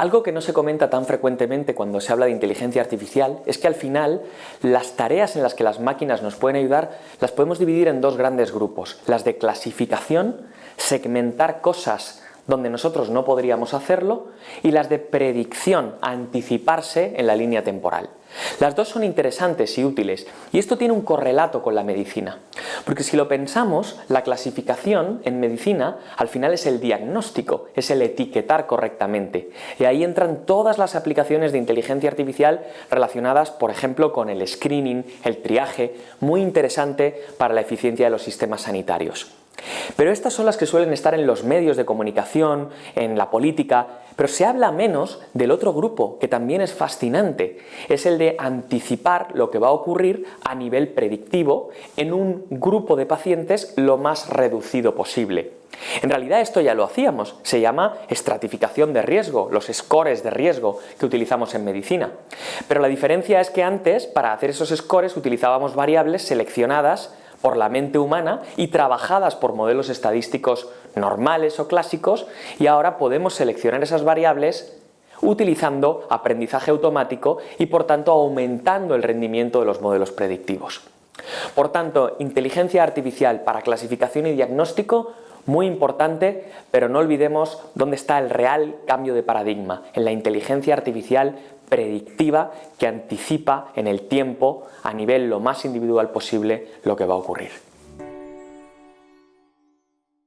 Algo que no se comenta tan frecuentemente cuando se habla de inteligencia artificial es que al final las tareas en las que las máquinas nos pueden ayudar las podemos dividir en dos grandes grupos: las de clasificación, segmentar cosas donde nosotros no podríamos hacerlo, y las de predicción, anticiparse en la línea temporal. Las dos son interesantes y útiles, y esto tiene un correlato con la medicina, porque si lo pensamos, la clasificación en medicina al final es el diagnóstico, es el etiquetar correctamente, y ahí entran todas las aplicaciones de inteligencia artificial relacionadas, por ejemplo, con el screening, el triaje, muy interesante para la eficiencia de los sistemas sanitarios. Pero estas son las que suelen estar en los medios de comunicación, en la política, pero se habla menos del otro grupo, que también es fascinante. Es el de anticipar lo que va a ocurrir a nivel predictivo en un grupo de pacientes lo más reducido posible. En realidad esto ya lo hacíamos, se llama estratificación de riesgo, los scores de riesgo que utilizamos en medicina. Pero la diferencia es que antes, para hacer esos scores, utilizábamos variables seleccionadas por la mente humana y trabajadas por modelos estadísticos normales o clásicos, y ahora podemos seleccionar esas variables utilizando aprendizaje automático y por tanto aumentando el rendimiento de los modelos predictivos. Por tanto, inteligencia artificial para clasificación y diagnóstico, muy importante, pero no olvidemos dónde está el real cambio de paradigma, en la inteligencia artificial predictiva que anticipa en el tiempo, a nivel lo más individual posible, lo que va a ocurrir.